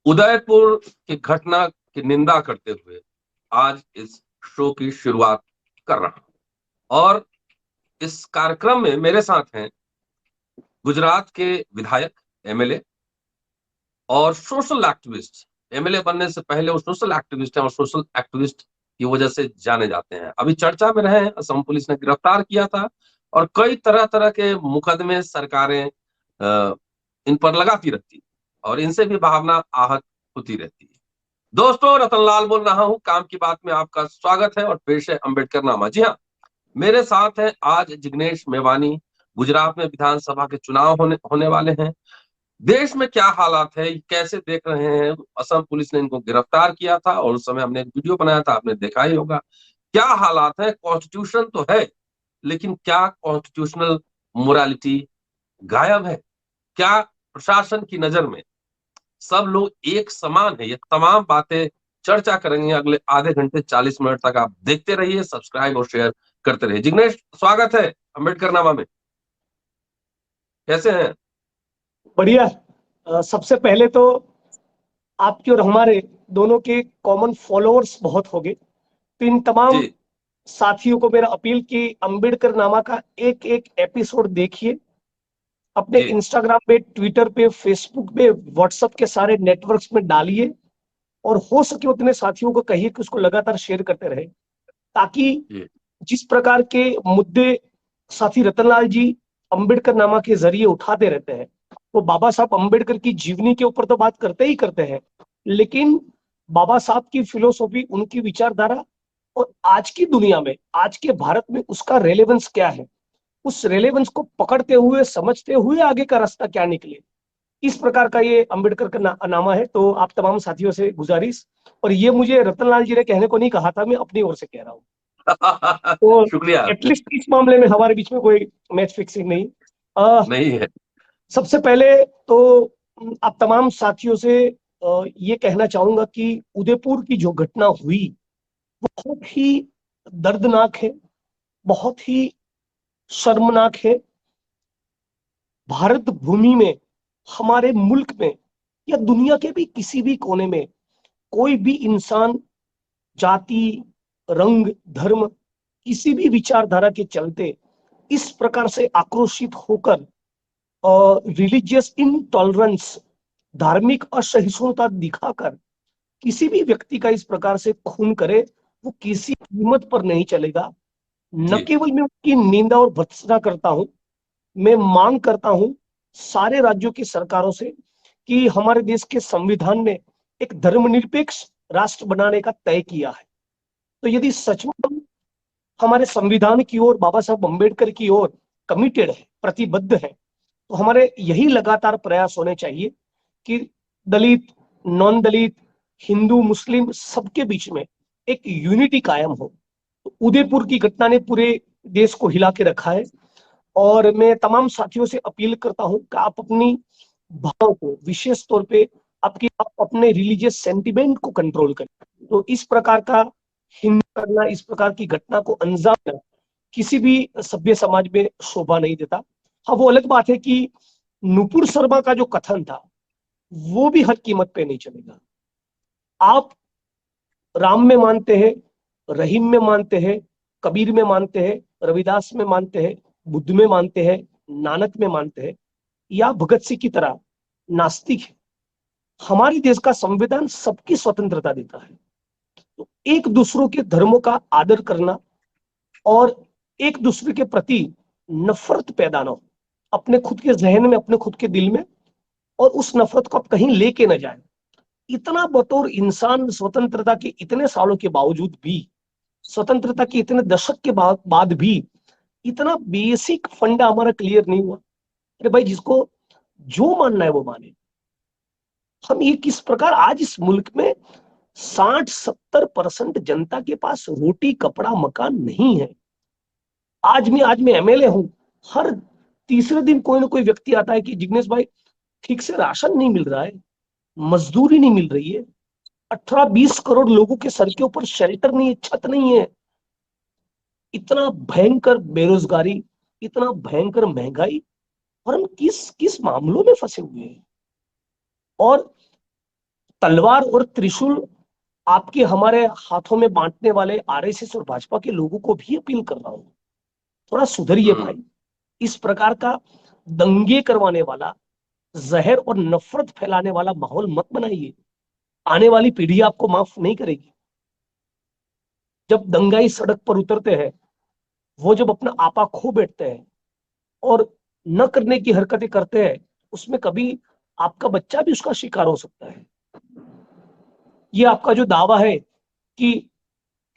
उदयपुर की घटना की निंदा करते हुए आज इस शो की शुरुआत कर रहा हूं। और इस कार्यक्रम में मेरे साथ हैं गुजरात के विधायक, एमएलए और सोशल एक्टिविस्ट। एमएलए बनने से पहले वो सोशल एक्टिविस्ट हैं और सोशल एक्टिविस्ट की वजह से जाने जाते हैं। अभी चर्चा में रहे हैं, असम पुलिस ने गिरफ्तार किया था और कई तरह तरह के मुकदमे सरकारें इन पर लगाती रहती और इनसे भी भावना आहत होती रहती है। दोस्तों, रतनलाल बोल रहा हूं, काम की बात में आपका स्वागत है और पेश है अम्बेडकर नामा। जी हाँ, मेरे साथ हैं आज जिग्नेश मेवानी। गुजरात में विधानसभा के चुनाव होने वाले हैं। देश में क्या हालात है, कैसे देख रहे हैं? असम पुलिस ने इनको गिरफ्तार किया था और उस समय हमने एक वीडियो बनाया था, आपने देखा ही होगा। क्या हालात है? कॉन्स्टिट्यूशन तो है, लेकिन क्या कॉन्स्टिट्यूशनल मोरालिटी गायब है? क्या प्रशासन की नजर में सब लोग एक समान है? ये तमाम बातें चर्चा करेंगे अगले आधे घंटे 40 मिनट तक। आप देखते रहिए, सब्सक्राइब और शेयर करते रहिए। जिग्नेश, स्वागत है अम्बेडकर नामा में। कैसे हैं? बढ़िया। सबसे पहले तो आपके और हमारे दोनों के कॉमन फॉलोअर्स बहुत हो गए, तो इन तमाम जी साथियों को मेरा अपील कि अंबेडकर नामा का एक एक एपिसोड देखिए। अपने जी इंस्टाग्राम पे, ट्विटर पे, फेसबुक पे, व्हाट्सएप के सारे नेटवर्क्स में डालिए और हो सके उतने साथियों को कहिए कि उसको लगातार शेयर करते रहे, ताकि जी जिस प्रकार के मुद्दे साथी रतनलाल जी अंबेडकर नामा के जरिए उठाते रहते हैं, वो बाबा साहब अंबेडकर की जीवनी के ऊपर तो बात करते ही करते हैं, लेकिन बाबा साहब की फिलोसॉफी, उनकी विचारधारा और आज की दुनिया में, आज के भारत में उसका रेलेवेंस क्या है, उस रेलेवेंस को पकड़ते हुए, समझते हुए आगे का रास्ता क्या निकले, इस प्रकार का ये अंबेडकर का नामा है। तो आप तमाम साथियों से गुजारिश, और ये मुझे रतनलाल जी ने कहने को नहीं कहा था, मैं अपनी ओर से कह रहा हूँ। तो शुक्रिया। एटलीस्ट इस मामले में हमारे बीच में कोई मैच फिक्सिंग नहीं। अ, नहीं है। सबसे पहले तो आप तमाम साथियों से ये कहना चाहूंगा कि उदयपुर की जो घटना हुई वो बहुत ही दर्दनाक है, बहुत ही शर्मनाक है। भारत भूमि में, हमारे मुल्क में या दुनिया के भी किसी भी कोने में कोई भी इंसान जाति, रंग, धर्म, किसी भी विचारधारा के चलते इस प्रकार से आक्रोशित होकर रिलीजियस इनटॉलरेंस, धार्मिक असहिष्णुता दिखाकर किसी भी व्यक्ति का इस प्रकार से खून करे, वो किसी कीमत पर नहीं चलेगा। न जी केवल मैं उनकी निंदा और भर्त्सना करता हूं, मैं मांग करता हूं सारे राज्यों की सरकारों से कि हमारे देश के संविधान ने एक धर्मनिरपेक्ष राष्ट्र बनाने का तय किया है, तो यदि सच में हम हमारे संविधान की ओर, बाबा साहब अंबेडकर की ओर कमिटेड है, प्रतिबद्ध है, तो हमारे यही लगातार प्रयास होने चाहिए कि दलित, नॉन दलित, हिंदू, मुस्लिम सबके बीच में एक यूनिटी कायम हो। तो उदयपुर की घटना ने पूरे देश को हिला के रखा है, और मैं तमाम साथियों से अपील करता हूं कि आप अपनी भाव को, विशेष तौर पे आप अपने रिलीजियस सेंटिमेंट को कंट्रोल करें। तो इस प्रकार का हिंसा करना, इस प्रकार की घटना को अंजाम देना किसी भी सभ्य समाज में शोभा नहीं देता। हाँ, वो अलग बात है कि नुपुर शर्मा का जो कथन था वो भी हर कीमत पे नहीं चलेगा। आप राम में मानते हैं, रहीम में मानते हैं, कबीर में मानते हैं, रविदास में मानते हैं, बुद्ध में मानते हैं, नानक में मानते हैं, या भगत सिंह की तरह नास्तिक है। हमारे देश का संविधान सबकी स्वतंत्रता देता है। तो एक दूसरों के धर्मों का आदर करना और एक दूसरे के प्रति नफरत पैदा ना हो अपने खुद के जहन में, अपने खुद के दिल में, और उस नफरत को आप कहीं लेके न जाए। इतना बतौर इंसान स्वतंत्रता के इतने सालों के बावजूद भी, स्वतंत्रता के इतने दशक के बाद भी इतना बेसिक फंडा हमारा क्लियर नहीं हुआ। अरे भाई, जिसको जो मानना है वो माने। हम ये किस प्रकार आज इस मुल्क में 60-70% जनता के पास रोटी, कपड़ा, मकान नहीं है। आज मैं एमएलए हूं, हर तीसरे दिन कोई ना कोई व्यक्ति आता है कि जिग्नेश भाई, ठीक से राशन नहीं मिल रहा है, मजदूरी नहीं मिल रही है, 18-20 करोड़ लोगों के सर के ऊपर शेल्टर नहीं है, छत नहीं है, इतना भयंकर बेरोजगारी, इतना भयंकर महंगाई, और हम किस किस मामलों में फंसे हुए हैं। और तलवार और त्रिशूल आपके हमारे हाथों में बांटने वाले आरएसएस और भाजपा के लोगों को भी अपील कर रहा हूं, थोड़ा सुधरिए भाई। इस प्रकार का दंगे करवाने वाला, जहर और नफरत फैलाने वाला माहौल मत बनाइए। आने वाली पीढ़ी आपको माफ नहीं करेगी। जब दंगाई सड़क पर उतरते हैं, वो जब अपना आपा खो बैठते हैं और न करने की हरकतें करते हैं, उसमें कभी आपका बच्चा भी उसका शिकार हो सकता है। ये आपका जो दावा है कि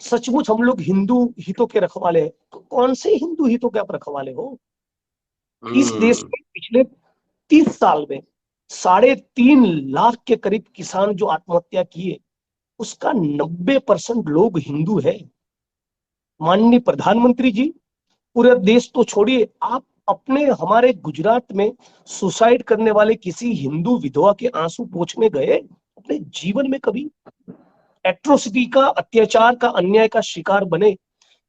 सचमुच हम लोग हिंदू हितों के रखवाले हैं, तो कौन से हिंदू हितों के आप रखवाले हो? इस देश में पिछले 30 साल में 3.5 लाख के करीब किसान जो आत्महत्या किए, उसका 90% लोग हिंदू है। माननीय प्रधानमंत्री जी, पूरे देश तो छोड़िए, आप अपने हमारे गुजरात में सुसाइड करने वाले किसी हिंदू विधवा के आंसू पोंछने गए अपने जीवन में कभी? एट्रोसिटी का, अत्याचार का, अन्याय का शिकार बने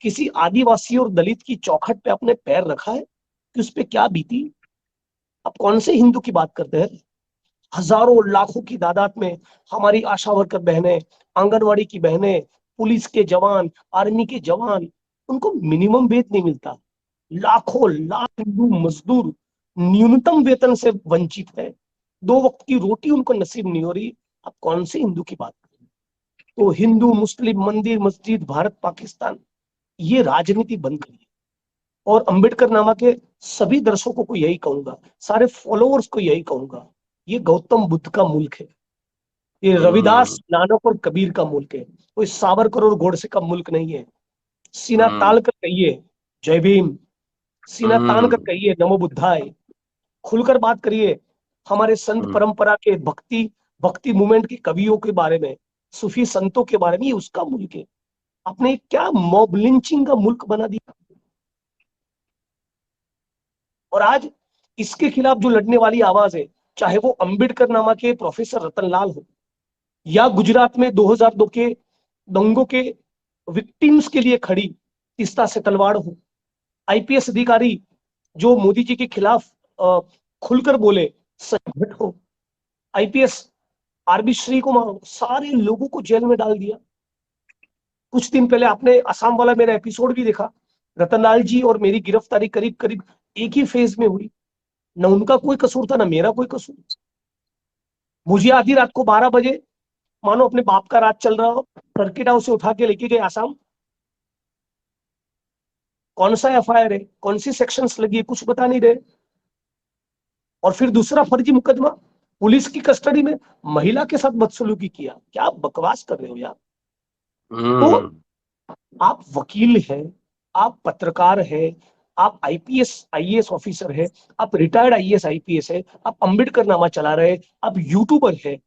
किसी आदिवासी और दलित की चौखट पे अपने पैर रखा है कि उस पे क्या बीती? आप कौन से हिंदू की बात करते हैं? हजारों लाखों की तादाद में हमारी आशा वर्कर बहनें, आंगनवाड़ी की बहनें, पुलिस के जवान, आर्मी के जवान, उनको मिनिमम वेतन नहीं मिलता। लाखों लाख हिंदू मजदूर न्यूनतम वेतन से वंचित है। 2 वक्त की रोटी उनको नसीब नहीं हो रही। आप कौन से हिंदू की बात कर रहे हैं? तो हिंदू मुस्लिम, मंदिर मस्जिद, भारत पाकिस्तान, ये राजनीति बंद करिए। और अंबेडकर नामा के सभी दर्शकों को यही कहूंगा, सारे फॉलोअर्स को यही कहूंगा, ये गौतम बुद्ध का मुल्क है। ये रविदास, नानक और कबीर का मुल्क है। कोई सावरकर और गोडसे का मुल्क नहीं है। सीना तान कर कहिए जय भीम, सीना तान कर कहिए नमो बुद्धाय, खुलकर बात करिए हमारे संत परंपरा के भक्ति भक्ति मूवमेंट के कवियों के बारे में, सूफी संतों के बारे में। ये उसका मुल्क है। आपने क्या मॉब लिंचिंग का मुल्क बना दिया। और आज इसके खिलाफ जो लड़ने वाली आवाज है, चाहे वो अंबेडकर नामा के प्रोफेसर रतनलाल हो, या गुजरात में 2002 के दंगों के विक्टिम्स के लिए खड़ी तीस्ता से तलवार हो, आईपीएस अधिकारी जो मोदी जी के खिलाफ खुलकर बोले, संगठन हो, आईपीएस आरबी श्री को मारो, सारे लोगों को जेल में डाल दिया। कुछ दिन पहले आपने असम वाला मेरा एपिसोड भी देखा। रतनलाल जी और मेरी गिरफ्तारी करीब करीब एक ही फेज में हुई। न उनका कोई कसूर था, ना मेरा कोई कसूर। मुझे आधी रात को 12 बजे, मानो अपने बाप का राज चल रहा हो, सर्किट हाउस से उठा के लेके गए आसाम। कौन सा एफआईआर है, कौन सी सेक्शंस लगी है, कुछ बता नहीं रहे। और फिर दूसरा फर्जी मुकदमा, पुलिस की कस्टडी में महिला के साथ बदसलूकी किया। क्या बकवास कर रहे हो यार। तो आप वकील हैं, आप पत्रकार हैं, आप आईपीएस आईएएस ऑफिसर है, आप रिटायर्ड आईएएस आईपीएस है, आप अंबेडकर नामा चला रहे, आप यूट्यूबर है।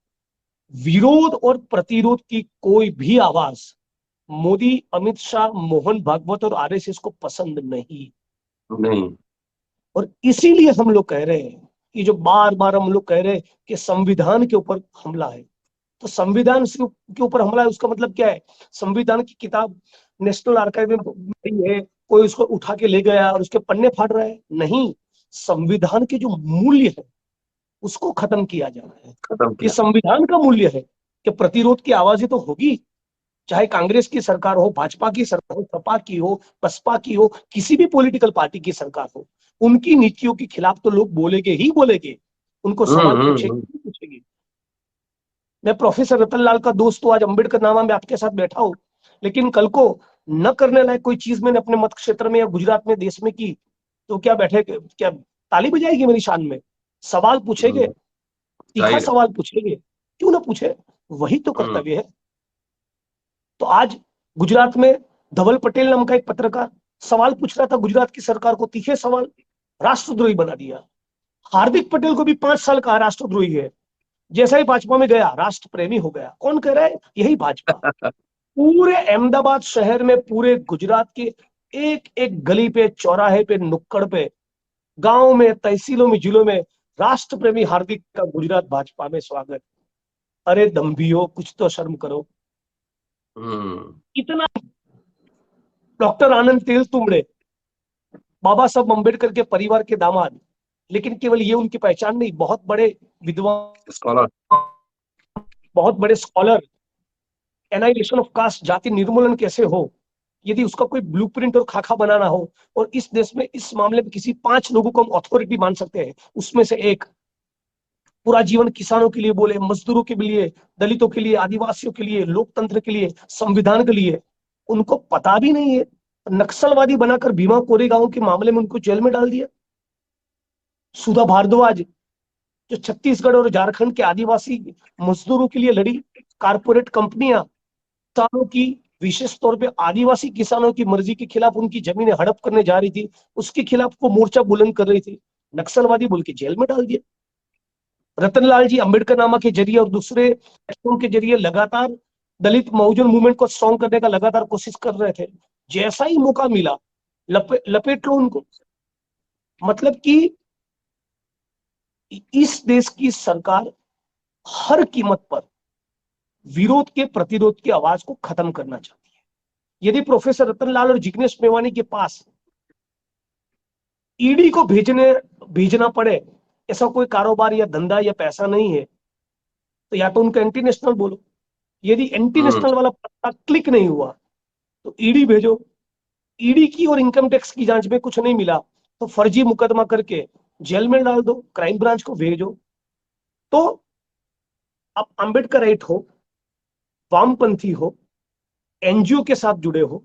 विरोध और प्रतिरोध की कोई भी आवाज मोदी, अमित शाह, मोहन भागवत और आरएसएस को पसंद नहीं। और इसीलिए हम लोग कह रहे हैं कि जो बार बार हम लोग कह रहे हैं कि संविधान के ऊपर हमला है, तो संविधान के ऊपर हमला है उसका मतलब क्या है? संविधान की किताब नेशनल आर्काइव में पड़ी है, कोई उसको उठा के ले गया और उसके पन्ने फाड़ रहा है? नहीं, संविधान के जो मूल्य है उसको खत्म किया जा रहा है। ये संविधान का मूल्य है कि प्रतिरोध की आवाजें तो होगी, चाहे कांग्रेस की सरकार हो, भाजपा की सरकार हो, सपा की हो, बसपा की हो, किसी भी पॉलिटिकल पार्टी की सरकार हो, उनकी नीतियों के खिलाफ तो लोग बोलेंगे ही बोलेंगे, उनको सवाल पूछेंगे। मैं प्रोफेसर रतनलाल का दोस्त हूं, आज अंबेडकर नामा में आपके साथ बैठा हूं, लेकिन कल को न करने लायक कोई चीज मैंने अपने मत क्षेत्र में या गुजरात में, देश में की, तो क्या बैठे, क्या ताली बजाएगी मेरी शान में? सवाल पूछेंगे, तीखा सवाल पूछेंगे, क्यों ना पूछे, वही तो कर्तव्य है। तो आज गुजरात में धवल पटेल नाम का एक पत्रकार सवाल पूछ रहा था गुजरात की सरकार को, तीखे सवाल, राष्ट्रद्रोही बना दिया। हार्दिक पटेल को भी 5 साल कहा राष्ट्रद्रोही है, जैसा ही भाजपा में गया राष्ट्र प्रेमी हो गया। कौन कह रहा है? यही भाजपा। पूरे अहमदाबाद शहर में, पूरे गुजरात के एक एक गली पे, चौराहे पे, नुक्कड़ पे, गांव में, तहसीलों में, जिलों में राष्ट्र प्रेमी हार्दिक का गुजरात भाजपा में स्वागत। अरे दम्भियो, कुछ तो शर्म करो। इतना डॉक्टर आनंद तेल तुमड़े, बाबा साहब अम्बेडकर के परिवार के दामाद, लेकिन केवल ये उनकी पहचान नहीं, बहुत बड़े विद्वान, स्कॉलर, बहुत बड़े स्कॉलर, एनाइलेशन ऑफ कास्ट, जाति निर्मूलन कैसे हो, यदि उसका कोई ब्लूप्रिंट और खाका बनाना हो, और इस देश में इस मामले में किसी 5 लोगों को हम अथॉरिटी मान सकते हैं, उसमें से एक पूरा जीवन किसानों के लिए बोले, मजदूरों के लिए, दलितों के लिए, आदिवासियों के लिए, लोकतंत्र के लिए, संविधान के लिए, उनको पता भी नहीं है, नक्सलवादी बनाकर भीमा कोरेगांव के मामले में उनको जेल में डाल दिया। सुधा भारद्वाज जो छत्तीसगढ़ और झारखंड के आदिवासी मजदूरों के लिए लड़ी, कारपोरेट कंपनियां किसानों की, विशेष तौर पे आदिवासी किसानों की मर्जी के खिलाफ उनकी जमीनें हड़प करने जा रही थी, उसके खिलाफ वो मोर्चा बुलंद कर रही थी, नक्सलवादी बोल के जेल में डाल दिया। रतनलाल जी अंबेडकर नामा के जरिए और दूसरे के जरिए लगातार दलित बहुजन मूवमेंट को स्ट्रॉन्ग करने का लगातार कोशिश कर रहे थे, जैसा ही मौका मिला लपेट लो उनको। मतलब कि इस देश की सरकार हर कीमत पर विरोध के प्रतिरोध की आवाज को खत्म करना चाहती है। यदि प्रोफेसर रतनलाल और जिग्नेश मेवानी के पास ईडी को भेजना पड़े, ऐसा कोई कारोबार या धंधा या पैसा नहीं है, तो या तो उनका एंटी नेशनल बोलो, यदि एंटी नेशनल वाला पत्ता क्लिक नहीं हुआ तो ईडी भेजो, ईडी की और इनकम टैक्स की जांच में कुछ नहीं मिला तो फर्जी मुकदमा करके जेल में डाल दो, क्राइम ब्रांच को भेजो। तो अब अम्बेडकराइट हो, वामपंथी हो, एनजीओ के साथ जुड़े हो,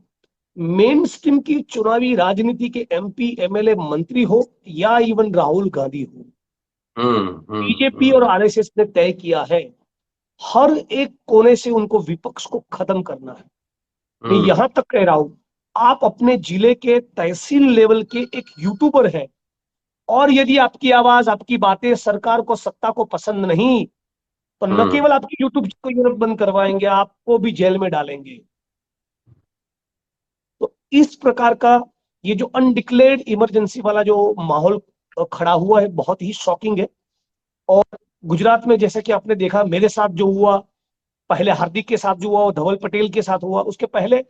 मेन स्ट्रीम की चुनावी राजनीति के एमपी एमएलए मंत्री हो, या इवन राहुल गांधी हो, बीजेपी और आरएसएस ने तय किया है हर एक कोने से उनको विपक्ष को खत्म करना है। मैं यहां तक कह रहा हूं, आप अपने जिले के तहसील लेवल के एक यूट्यूबर हैं, और यदि आपकी आवाज, आपकी बातें सरकार को, सत्ता को पसंद नहीं, तो न केवल आपकी यूट्यूब को यूनिट बंद करवाएंगे, आपको भी जेल में डालेंगे। तो इस प्रकार का ये जो अनडिक्लेयर्ड इमरजेंसी वाला जो माहौल खड़ा हुआ है, बहुत ही शॉकिंग है। और गुजरात में जैसे कि आपने देखा, मेरे साथ जो हुआ, पहले हार्दिक के साथ जो हुआ, धवल पटेल के साथ हुआ, उसके पहले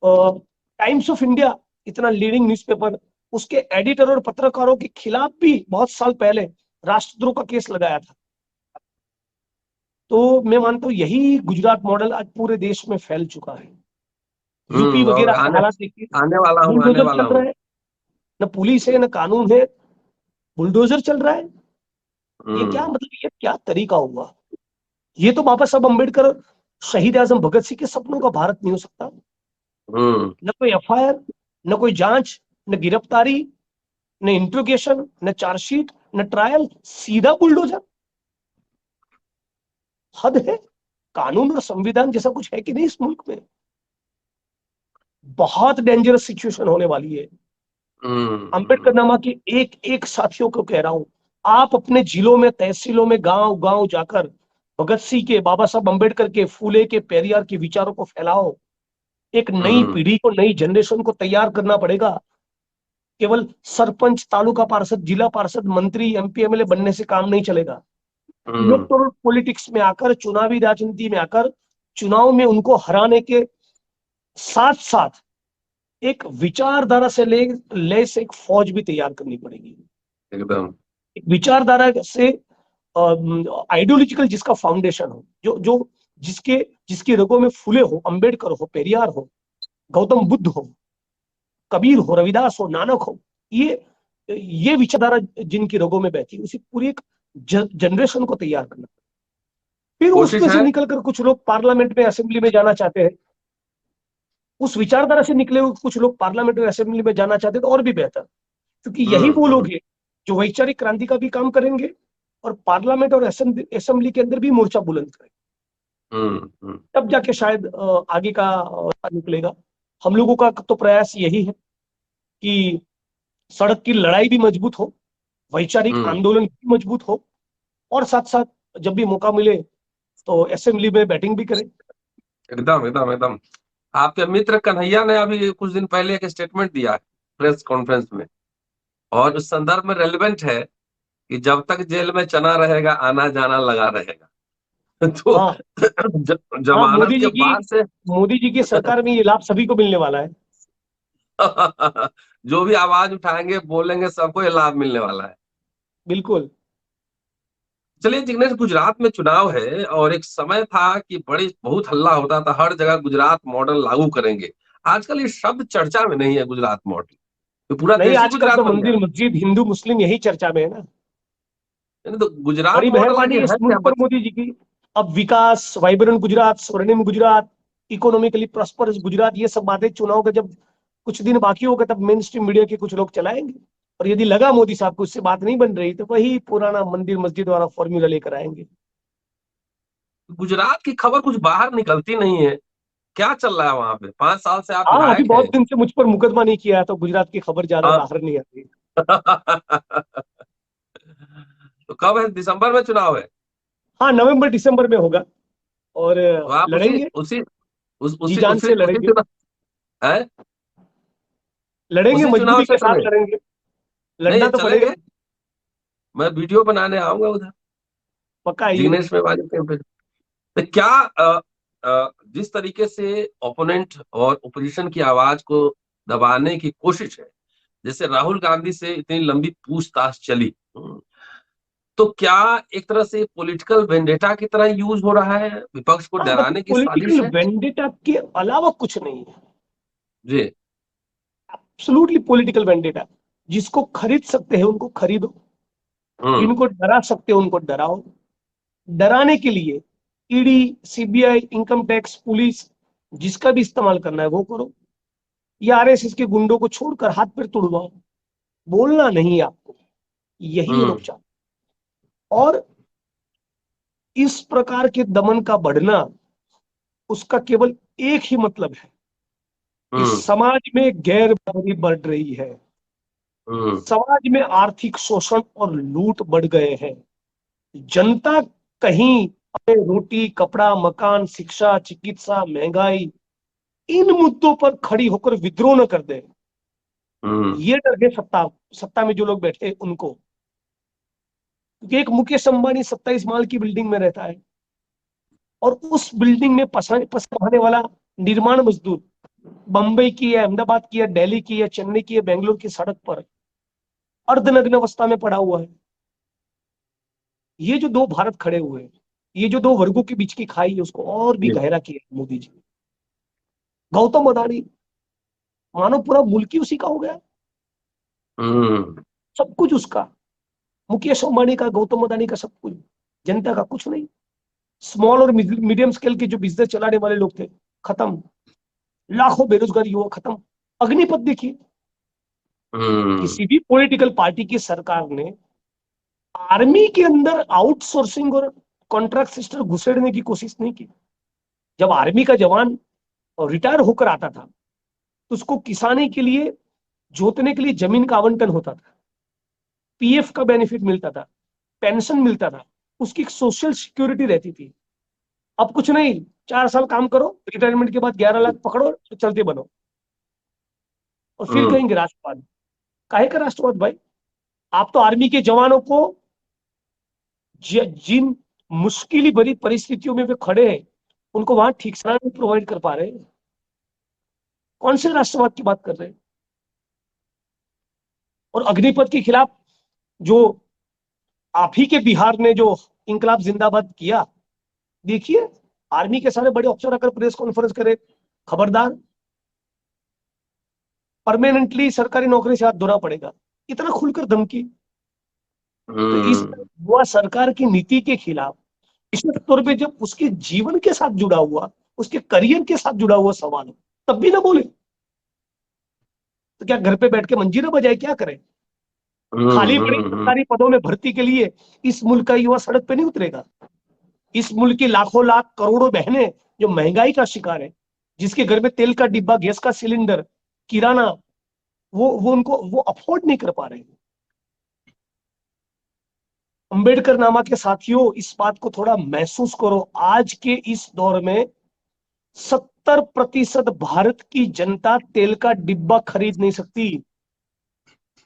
टाइम्स ऑफ इंडिया, इतना लीडिंग न्यूज़पेपर, उसके एडिटर और पत्रकारों के खिलाफ भी बहुत साल पहले राष्ट्रद्रोह का केस लगाया था। तो मैं मानता हूं यही गुजरात मॉडल आज पूरे देश में फैल चुका है। यूपी और वगैरह का हालात देखिए, आने वाला बुलडोजर चल हूँ। रहा है, न पुलिस है न कानून है, बुलडोजर चल रहा है। ये क्या मतलब, ये क्या तरीका हुआ? ये तो बाबा साहब अम्बेडकर, शहीद आजम भगत सिंह के सपनों का भारत नहीं हो सकता। न कोई एफआईआर, न कोई जांच, न गिरफ्तारी, न इंट्रोगेशन, न चार्जशीट, न ट्रायल, सीधा बुलडोजर। हद है। कानून और संविधान जैसा कुछ है कि नहीं इस मुल्क में? बहुत डेंजरस सिचुएशन होने वाली है। अंबेडकर नामा के एक एक साथियों को कह रहा हूं, आप अपने जिलों में, तहसीलों में, गांव गांव जाकर भगत सिंह के, बाबा साहब अंबेडकर के, फूले के, पेरियार के विचारों को फैलाओ। एक नई पीढ़ी को, नई जनरेशन को तैयार करना पड़ेगा। केवल सरपंच, तालुका पार्षद, जिला पार्षद, मंत्री, एमपी एमएलए बनने से काम नहीं चलेगा। इलेक्टोरल पॉलिटिक्स में आकर, चुनावी राजनीति में आकर, चुनाव में उनको हराने के साथ साथ एक विचारधारा से लेस एक फौज भी तैयार करनी पड़ेगी। एकदम एक विचारधारा से, आइडियोलॉजिकल जिसका फाउंडेशन हो, जो जो जिसके जिसकी रगों में फूले हो, अंबेडकर हो, पेरियार हो, गौतम बुद्ध हो, कबीर हो, रविदास हो, नानक हो, ये विचारधारा जिनकी रगों में बहती है, उसी पूरी एक जनरेशन को तैयार करना। फिर कोशिश उसमें से है। निकलकर कुछ लोग पार्लियामेंट में, असेंबली में जाना चाहते हैं, उस विचारधारा से निकले हुए कुछ लोग पार्लियामेंट और असेंबली में जाना चाहते हैं, तो और भी बेहतर, क्योंकि यही वो लोग हैं जो वैचारिक क्रांति का भी काम करेंगे और पार्लियामेंट और असेंबली के अंदर भी मोर्चा बुलंद करेंगे। तब जाके शायद आगे का निकलेगा। हम लोगों का तो प्रयास यही है कि सड़क की लड़ाई भी मजबूत हो, वैचारिक आंदोलन भी मजबूत हो, और साथ साथ जब भी मौका मिले तो असेंबली में बैटिंग भी करें। एकदम एकदम एकदम। आपके मित्र कन्हैया ने अभी कुछ दिन पहले एक स्टेटमेंट दिया है प्रेस कॉन्फ्रेंस में, और उस संदर्भ में रेलेवेंट है कि जब तक जेल में चना रहेगा, आना जाना लगा रहेगा। तो हाँ, हाँ, जमानत के बाद से मोदी जी की सरकार में ये लाभ सभी को मिलने वाला है। जो भी आवाज उठाएंगे, बोलेंगे, सबको ये लाभ मिलने वाला है। बिल्कुल। चलिए जिग्नेश, गुजरात में चुनाव है और एक समय था कि बड़ी बहुत हल्ला होता था, हर जगह गुजरात मॉडल लागू करेंगे। आजकल ये शब्द चर्चा में नहीं है, गुजरात मॉडल। तो पूरा नहीं, देश ही आजकल गुजरात तो बन गया मंदिर मस्जिद हिंदू मुस्लिम यही चर्चा में है ना। है। तो गुजरात बड़ी मॉडल मेहरबानी आगे है इस है क्या मुल्क पर बच? मोदी जी की। अब विकास, वाइब्रेंट गुजरात, स्वर्णिम गुजरात, इकोनॉमिकली प्रॉस्परस गुजरात, ये सब बातें चुनाव के जब कुछ दिन बाकी होगा तब मेन स्ट्रीम मीडिया के कुछ लोग चलाएंगे। और यदि लगा मोदी साहब को इससे बात नहीं बन रही तो वही पुराना मंदिर मस्जिद वाला फॉर्मूला लेकर आएंगे। गुजरात की खबर कुछ बाहर निकलती नहीं है, क्या चल रहा है वहां पे? 5 साल से आप हाँ, अभी विधायक बहुत हैं। दिन से मुझ पर मुकदमा नहीं किया है तो गुजरात की खबर ज्यादा हाँ। बाहर नहीं आती। तो कब है? दिसंबर में चुनाव है? हाँ, नवंबर दिसंबर में होगा। और तो आप उसी लड़ेंगे, उसी उस जी उसी जान उसी से उसी लड़ेंगे। चुनाव है? लड़ेंगे, उसी चुनाव मजबूरी के क्षेत्र साथ में? लड़ेंगे। नहीं लड़ना तो पड़ेगा। चलेंगे, मैं वीडियो बनाने आऊंगा उधर, पक्का आइएगा। जिग्नेश मेवानी पे। तो क्या जिस तरीके से ओपोनेंट और ओपोजिशन की आवाज को दबाने की कोशिश है, जैसे राहुल गांधी से इतनी लंबी पूछताछ चली, तो क्या एक तरह से पॉलिटिकल वेंडेटा की तरह यूज हो रहा है, विपक्ष को हाँ, मतलब डराने की पॉलिटिकल साजिश है? वेंडेटा के अलावा कुछ नहीं है। जी। Absolutely political vendetta. जिसको खरीद सकते हैं उनको खरीदो, हम्म। जिनको डरा सकते हो उनको डराओ। डराने के लिए ED, CBI, income tax, police, जिसका भी इस्तेमाल करना है वो करो। या आरएसएस के गुंडों को छोड़कर हाथ पैर तुड़वाओ। बोलना नहीं है आपको, यही ये लोग हम्म। चाहते हैं। और इस प्रकार के दमन का बढ़ना, उसका केवल एक ही मतलब है कि हम्म। समाज में गैर बराबरी बढ़ रही है। हम्म। समाज में आर्थिक शोषण और लूट बढ़ गए हैं। जनता कहीं अपने रोटी, कपड़ा, मकान, शिक्षा, चिकित्सा, महंगाई, इन मुद्दों पर खड़ी होकर विद्रोह न कर दे। हम्म। ये डर है सत्ता सत्ता में जो लोग बैठे हैं उनको। क्योंकि एक मुकेश अंबानी 27 माल की बिल्डिंग में रहता है और उस बिल्डिंग में पसवाने वाला निर्माण मजदूर बंबई की है, अहमदाबाद की है, दिल्ली की है, चेन्नई की है, बेंगलोर की सड़क पर अर्धनग्न अवस्था में पड़ा हुआ है। ये जो दो भारत खड़े हुए हैं, ये जो दो वर्गों के बीच की खाई है, उसको और भी जी। गहरा किया है मोदी जी। गौतम अदानी, मानो पूरा मुल्क ही उसी का हो गया। हम्म। सब कुछ उसका। मुकेश अंबानी का, गौतम अदानी का, सब कुछ। जनता का कुछ नहीं। स्मॉल और मीडियम स्केल के जो बिजनेस चलाने वाले लोग थे, खत्म। लाखों बेरोजगार युवा खत्म। अग्निपथ देखिए। हम्म। किसी भी पॉलिटिकल पार्टी की सरकार ने आर्मी के अंदर आउटसोर्सिंग और कॉन्ट्रैक्ट सिस्टम घुसेड़ने की कोशिश नहीं की। जब आर्मी का जवान रिटायर होकर आता था तो उसको किसानी के लिए, जोतने के लिए जमीन का आवंटन होता था, पीएफ का बेनिफिट मिलता था, पेंशन मिलता था, उसकी एक सोशल सिक्योरिटी रहती थी। अब कुछ नहीं, 4 साल काम करो, रिटायरमेंट के बाद 11 लाख पकड़ो तो चलते बनो। और फिर हम्म। कहेंगे राष्ट्रवाद। काहे का राष्ट्रवाद भाई? आप तो आर्मी के जवानों को जिन मुश्किल भरी परिस्थितियों में वे खड़े हैं उनको वहां ठीक से नहीं प्रोवाइड कर पा रहे हैं। कौन से राष्ट्रवाद की बात कर रहे हैं? और अग्निपथ के खिलाफ जो आप ही के बिहार ने जो इंकलाब जिंदाबाद किया, देखिए, आर्मी के सारे बड़े अफसर आकर प्रेस कॉन्फ्रेंस करे, खबरदार, परमानेंटली सरकारी नौकरी से हाथ धोना पड़ेगा। इतना खुलकर धमकी। तो इस हम्म। युवा सरकार की नीति के खिलाफ, निश्चित तौर पे जब उसके जीवन के साथ जुड़ा हुआ, उसके करियर के साथ जुड़ा हुआ सवाल हो, तब भी ना बोले तो क्या घर पे बैठ के मंजीरा बजाए, क्या करें? खाली पड़ी हम्म। सरकारी पदों में भर्ती के लिए इस मुल्क का युवा सड़क पे नहीं उतरेगा। इस मुल्क की लाखों लाख करोड़ों बहनें जो महंगाई का शिकार है, जिसके घर में तेल का डिब्बा, गैस का सिलेंडर, किराना, वो उनको वो अफोर्ड नहीं कर पा रहे। अंबेडकर नामा के साथियों, इस बात को थोड़ा महसूस करो। आज के इस दौर में 70% भारत की जनता तेल का डिब्बा खरीद नहीं सकती।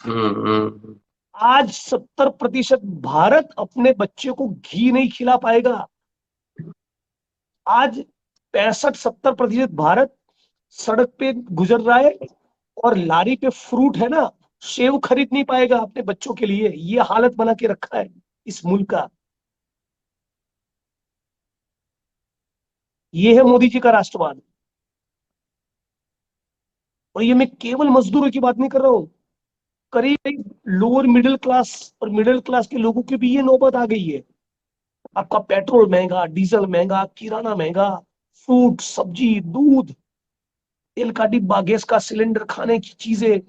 हम्म। आज 70% भारत अपने बच्चे को घी नहीं खिला पाएगा। आज 65-70% भारत सड़क पे गुजर रहा है और लारी पे फ्रूट है ना, सेव खरीद नहीं पाएगा अपने बच्चों के लिए। ये हालत बना के रखा है इस मुल्क का। ये है मोदी जी का राष्ट्रवाद। और ये मैं केवल मजदूरों की बात नहीं कर रहा हूं, करीब लोअर मिडिल क्लास और मिडिल क्लास के लोगों की भी ये नौबत आ गई है। आपका पेट्रोल महंगा, डीजल महंगा, किराना महंगा, फ्रूट, सब्जी, दूध, तेल का डिब्बा, गैस का सिलेंडर, खाने की चीजें,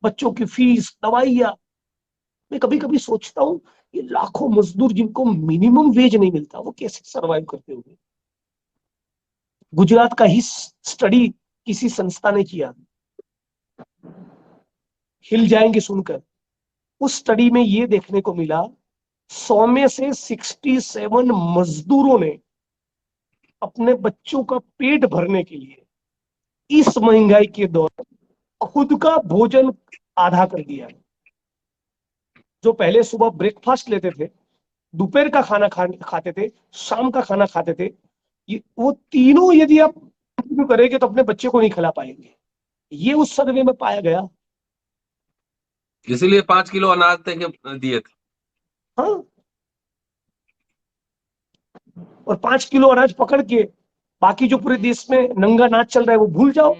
बच्चों की फीस, दवाइयाँ। मैं कभी कभी सोचता हूँ, ये लाखों मजदूर जिनको मिनिमम वेज नहीं मिलता, वो कैसे सरवाइव करते होंगे। गुजरात का ही स्टडी किसी संस्था ने किया, हिल जाएंगे सुनकर। उस स्टडी में ये देखने को मिला, 100 में से 67 मजदूरों ने अपने बच्चों का पेट भरने के लिए इस महंगाई के दौर खुद का भोजन आधा कर दिया। जो पहले सुबह ब्रेकफास्ट लेते थे, दोपहर का खाना खाते थे, शाम का खाना खाते थे, ये वो तीनों यदि आप कंटिन्यू करेंगे तो अपने बच्चे को नहीं खिला पाएंगे। ये उस सर्वे में पाया गया। इसीलिए 5 किलो अनाज तक के दिए थे। हाँ, और 5 किलो अनाज पकड़ के बाकी जो पूरे देश में नंगा नाच चल रहा है वो भूल जाओ।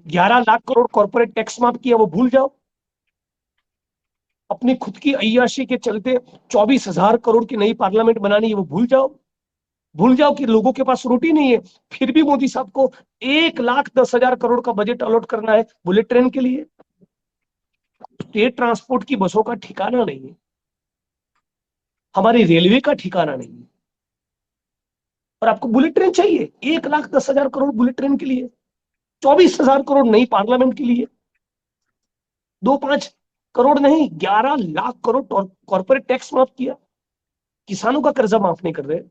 11 लाख करोड़ कॉर्पोरेट टैक्स माफ किया, वो भूल जाओ। अपनी खुद की अय्याशी के चलते 24,000 करोड़ की नई पार्लियामेंट बनानी है, वो भूल जाओ। भूल जाओ कि लोगों के पास रोटी नहीं है, फिर भी मोदी साहब को 1,10,000 करोड़ का बजट अलॉट करना है बुलेट ट्रेन के लिए। स्टेट ट्रांसपोर्ट की बसों का ठिकाना नहीं है, हमारी रेलवे का ठिकाना नहीं है, और आपको बुलेट ट्रेन चाहिए। 1,10,000 करोड़ बुलेट ट्रेन के लिए, 24,000 करोड़ नई पार्लियामेंट के लिए, 2-5 करोड़ नहीं, 11 लाख करोड़ कॉर्पोरेट टैक्स माफ किया, किसानों का कर्जा माफ नहीं कर रहे।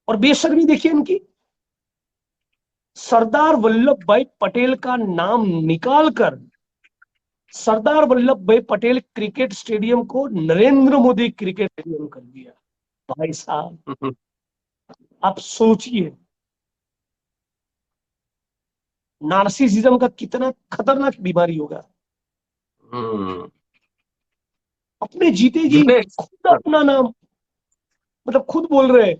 और बेशर्मी देखिए इनकी, सरदार वल्लभ भाई पटेल का नाम निकालकर सरदार वल्लभ भाई पटेल क्रिकेट स्टेडियम को नरेंद्र मोदी क्रिकेट स्टेडियम कर दिया। भाई साहब, आप सोचिए नार्सिसिज्म का कितना खतरनाक बीमारी होगा। हम्म। अपने जीते जी जिग्नेश। खुद अपना नाम, मतलब खुद बोल रहे हैं,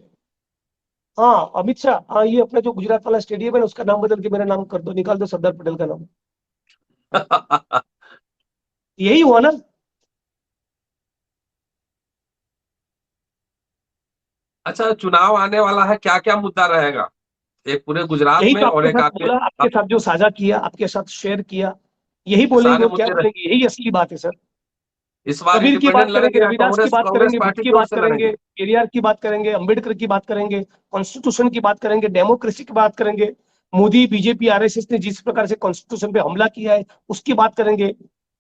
हाँ अमित शाह, हाँ ये अपना जो गुजरात वाला स्टेडियम है ना, उसका नाम बदल के मेरा नाम कर दो, निकाल दो सरदार पटेल का नाम। यही हुआ ना। अच्छा, चुनाव आने वाला है, क्या क्या मुद्दा रहेगा एक पूरे गुजरात यही में तो और आपके एक साथ आपके बोला, आपके साथ जो साझा किया, आपके साथ शेयर किया, यही बोलेंगे सारे और क्या मुद्दे रहे। बोलेंगे, यही असली बात है सर। इस बार कबीर की बात इंडिपेंडेंट करेंगे, लड़ेंगे या रविदास की कांग्रेस बात कांग्रेस करेंगे, बुद्ध पार्टी की की ओर बात से करेंगे, लड़ेंगे? पेरियार की बात करेंगे, अंबेडकर की बात करेंगे, कॉन्स्टिट्यूशन की बात करेंगे, डेमोक्रेसी की बात करेंगे, मोदी बीजेपी आरएसएस ने जिस प्रकार से कॉन्स्टिट्यूशन पे हमला किया है उसकी बात करेंगे,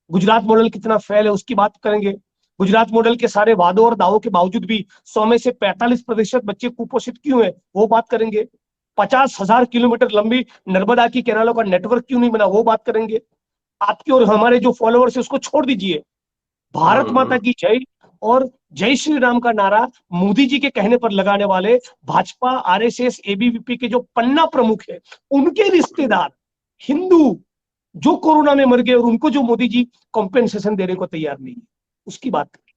गुजरात मॉडल कितना फेल है उसकी बात करेंगे, गुजरात मॉडल के सारे वादों और दावों के बावजूद भी 100 में से 45% बच्चे कुपोषित क्यों है वो बात करेंगे, 50,000 किलोमीटर लंबी नर्मदा की कैनालों का नेटवर्क क्यों नहीं बना वो बात करेंगे। आपके और हमारे जो फॉलोअर्स है उसको छोड़ दीजिए, भारत माता हम्म। की जय और जय श्री राम का नारा मोदी जी के कहने पर लगाने वाले भाजपा आरएसएस एबीवीपी के जो पन्ना प्रमुख है, उनके रिश्तेदार हिंदू जो कोरोना में मर गए और उनको जो मोदी जी कॉम्पेंसेशन देने को तैयार नहीं है, उसकी बात करें।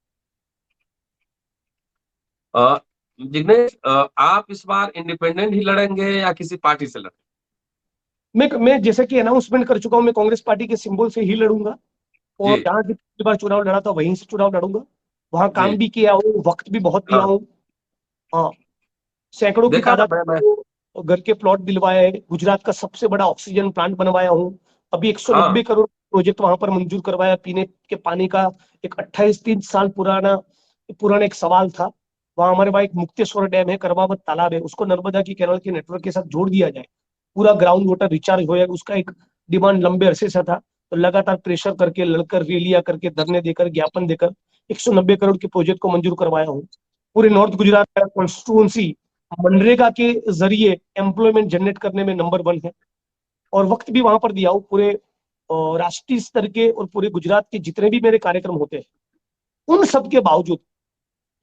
अ, जिग्नेश, आप इस बार इंडिपेंडेंट ही लड़ेंगे या किसी पार्टी से लड़ेंगे? मैं जैसे कि अनाउंसमेंट कर चुका हूं, मैं कांग्रेस पार्टी के सिंबल से ही लड़ूंगा, और जी। जहां से पिछली बार चुनाव लड़ा था वहीं से चुनाव लड़ूंगा। वहां काम जी। भी किया हूँ, वक्त भी बहुत दिया हाँ, हूँ। हाँ, सैकड़ों की देखा था तादाद मैं। में घर के प्लॉट दिलवाए हैं, गुजरात का सबसे बड़ा ऑक्सीजन प्लांट बनवाया हूँ। अभी हाँ, 190 करोड़ प्रोजेक्ट वहां पर मंजूर करवाया, पीने के पानी का। एक 28-30 साल पुराना एक सवाल था। वहां हमारे पास एक मुक्तेश्वर डैम है, करवावत तालाब है, उसको नर्मदा की कैनाल के नेटवर्क के साथ जोड़ दिया जाए, पूरा ग्राउंड वाटर रिचार्ज हो जाए। उसका एक डिमांड लंबे अरसे से था, तो लगातार प्रेशर करके, लड़कर, रैलियां करके, धरने देकर, ज्ञापन देकर 190 करोड़ के प्रोजेक्ट को मंजूर करवाया हूँ। पूरे नॉर्थ गुजरात का कॉन्स्टिट्यूंसी मनरेगा के जरिए एम्प्लॉयमेंट जनरेट करने में नंबर 1 है, और वक्त भी वहां पर दिया हूं। पूरे राष्ट्रीय स्तर के और पूरे गुजरात के जितने भी मेरे कार्यक्रम होते हैं, उन सब के बावजूद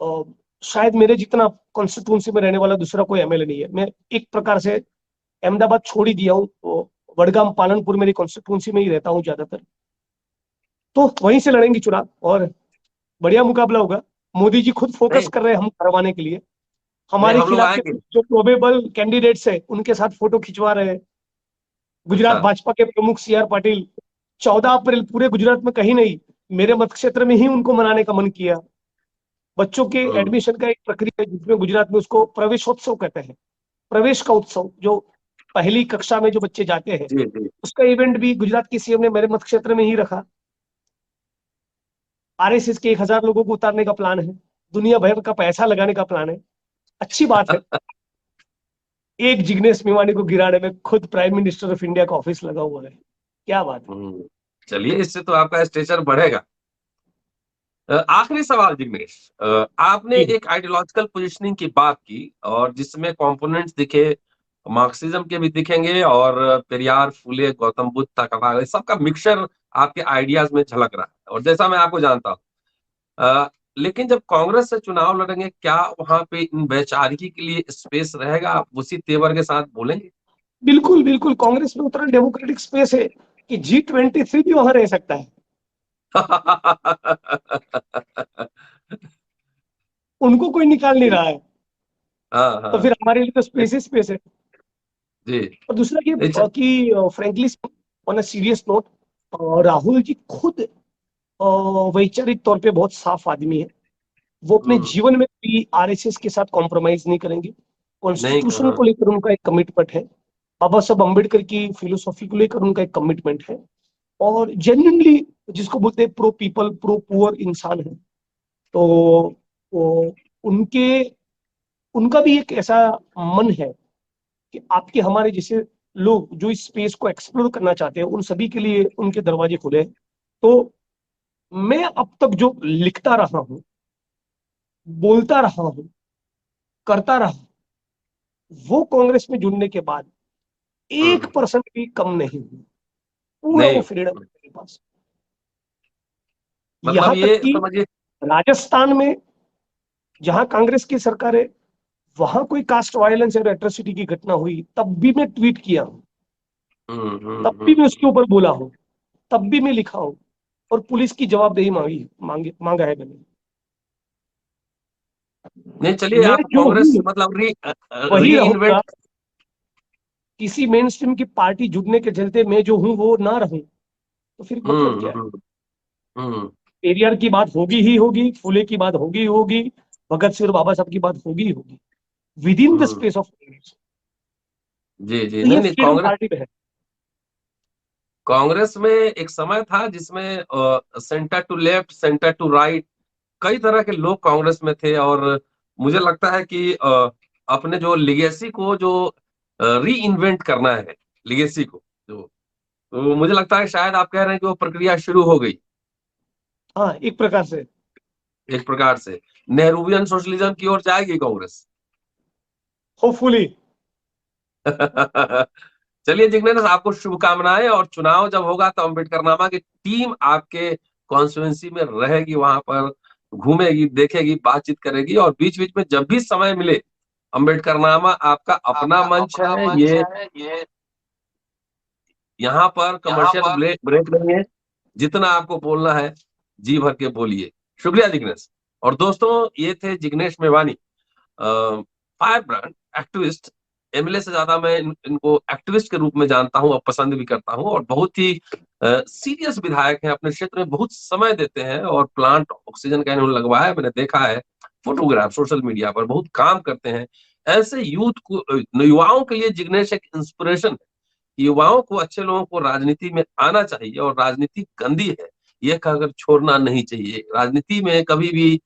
अ, शायद मेरे जितना कॉन्स्टिट्यूंसी में रहने वाला दूसरा कोई एमएलए नहीं है। मैं एक प्रकार से अहमदाबाद छोड़ ही दिया हूँ, तो वडगाम पालनपुर मेरी कॉन्स्टिट्यूंसी में ही रहता हूँ ज्यादातर, तो वहीं से लड़ेंगे चुनाव, और बढ़िया मुकाबला होगा। मोदी जी खुद फोकस नहीं, कर रहे हैं हम करवाने के लिए। नहीं, हमारे हम लोग खिलाफ के आएंगे। कुछ जो प्रोबेबल कैंडिडेट्स है उनके साथ फोटो खिंचवा रहे हैं। गुजरात अच्छा। भाजपा के प्रमुख CR पाटिल 14 अप्रैल पूरे गुजरात में कहीं नहीं, मेरे मत क्षेत्र में ही उनको मनाने का मन किया। बच्चों के हम्म। एडमिशन का एक प्रक्रिया है जिसमें गुजरात में उसको प्रवेशोत्सव कहते हैं, प्रवेश का उत्सव, जो पहली कक्षा में जो बच्चे जाते हैं जी जी। उसका इवेंट भी गुजरात की CM ने मेरे मत क्षेत्र में ही रखा। RSS के 1,000 लोगों को उतारने का प्लान है, दुनिया भर का पैसा लगाने का प्लान है। अच्छी बात है, एक जिग्नेश मेवानी को गिराने में खुद प्राइम मिनिस्टर ऑफ इंडिया का ऑफिस लगा हुआ है। क्या बात है। हम्म। चलिए, इससे तो आपका स्टेचर बढ़ेगा। आखिरी सवाल जिग्नेश, आपने जी एक आइडियोलॉजिकल पोजीशनिंग की बात की और जिसमें कंपोनेंट्स दिखे, मार्क्सिज्म के भी दिखेंगे और पेरियार, फुले, गौतम बुद्ध तक सबका मिक्सचर आपके आइडियाज में झलक रहा है, और जैसा मैं आपको जानता हूँ, लेकिन जब कांग्रेस से चुनाव लड़ेंगे, क्या वहां पे इन वैचारिकी के लिए स्पेस रहेगा? आप उसी तेवर के साथ बोलेंगे? बिल्कुल बिल्कुल, कांग्रेस में उतना डेमोक्रेटिक स्पेस है कि G23 भी वहां रह सकता है। उनको कोई निकाल नहीं रहा है, हाँ तो फिर हाँ। हमारे लिए तो स्पेस ही स्पेस है। जी। और दूसरा ये नहीं, चल। कि frankly on a serious note, Rahul ji खुद वैचारिक तौर पे बहुत साफ आदमी है। वो अपने हम्म। जीवन में भी RSS के साथ कॉम्प्रोमाइज नहीं करेंगे। नहीं कॉन्स्टिट्यूशन कहा। को लेकर उनका एक कमिटमेंट है, बाबा साहब अम्बेडकर की फिलोसॉफी को लेकर उनका एक कमिटमेंट है, और जेन्युइनली जिसको बोलते हैं प्रो पीपल प्रो पुअर इंसान है। तो वो उनके उनका भी एक ऐसा मन है कि आपके हमारे जैसे लोग जो इस स्पेस को एक्सप्लोर करना चाहते हैं उन सभी के लिए उनके दरवाजे खुले हैं। तो मैं अब तक जो लिखता रहा हूँ, बोलता रहा हूँ, करता रहा, वो कांग्रेस में जुड़ने के बाद हम्म। 1% भी कम नहीं हुआ। पूरा वो नहीं। फ्रीडम है मेरे पास। मतलब यहां तक ये कि समझिए। राजस्थान में जहां कांग्रेस की सरकार है, वहां कोई कास्ट वायलेंस और एट्रोसिटी की घटना हुई तब भी मैं ट्वीट किया हूं, तब भी मैं उसके ऊपर बोला हूं, तब भी मैं लिखा हूं, और पुलिस की जवाबदेही मांगा है मैंने। नहीं, चलिए, मैं आप जो कांग्रेस हूं मतलब री वही रहूंगा। इन्वेंट। किसी मेन स्ट्रीम की पार्टी जुड़ने के चलते मैं जो हूं वो ना रहूं, तो फिर मतलब क्या है। हम्म। हम्म। पेरियार की बात होगी ही होगी, फुले की बात होगी ही होगी, भगत सिंह और बाबा साहब की बात होगी ही होगी, within the hmm. Space of. जी जी। तो ये नहीं नहीं, फ्रीडम पार्टी में है। कांग्रेस में एक समय था जिसमें centre to left, centre to right, कई तरह के लोग कांग्रेस में थे, और मुझे लगता है कि अपने जो लिगेसी को जो री इन्वेंट करना है, लिगेसी को जो, तो मुझे लगता है शायद आप कह रहे हैं कि वो प्रक्रिया शुरू हो गई हाँ, एक प्रकार से। एक प्रकार से। नेहरूवियन सोशलिज्म की ओर जाएगी कांग्रेस। होपफुली। चलिए जिग्नेश, आपको शुभकामनाएं, और चुनाव जब होगा तो अम्बेडकरनामा की टीम आपके कॉन्स्टिट्यूएंसी में रहेगी, वहां पर घूमेगी, देखेगी, बातचीत करेगी, और बीच बीच में जब भी समय मिले, अम्बेडकरनामा आपका अपना आपका मंच अपना है मंच ये। है ये। यहाँ पर यहाँ कमर्शियल पर ब्रेक ब्रेक नहीं है, जितना आपको बोलना है जी भर के बोलिए। शुक्रिया जिग्नेश। और दोस्तों, ये थे Jignesh Mevani, fire brand activist. MLA से ज्यादा मैं इनको एक्टिविस्ट के रूप में जानता हूँ और पसंद भी करता हूँ, और बहुत ही सीरियस विधायक हैं, अपने क्षेत्र में बहुत समय देते हैं, और प्लांट ऑक्सीजन का इन्होंने लगवाया है, मैंने देखा है, फोटोग्राफ सोशल मीडिया पर बहुत काम करते हैं। ऐसे यूथ को, युवाओं के लिए जिग्नेश एक इंस्पिरेशन है। युवाओं को, अच्छे लोगों को राजनीति में आना चाहिए, और राजनीति गंदी है ये कहकर छोड़ना नहीं चाहिए। राजनीति में कभी भी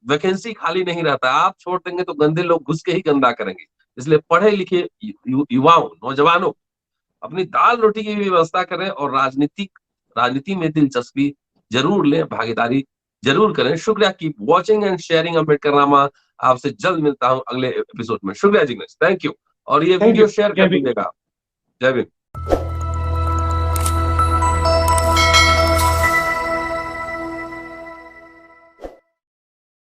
वैकेंसी खाली नहीं रहता, आप छोड़ देंगे तो गंदे लोग घुस के ही गंदा करेंगे। इसलिए पढ़े लिखे युवाओं, नौजवानों, अपनी दाल रोटी की भी व्यवस्था करें, और राजनीति में दिलचस्पी जरूर लें, भागीदारी जरूर करें। शुक्रिया, keep watching and sharing Ambedkarnama. आपसे जल्द मिलता हूं अगले एपिसोड में। शुक्रिया जिग्नेश, थैंक यू। और ये थैंक यू। वीडियो शेयर जय कर भीम। दीजिएगा। जय भीम।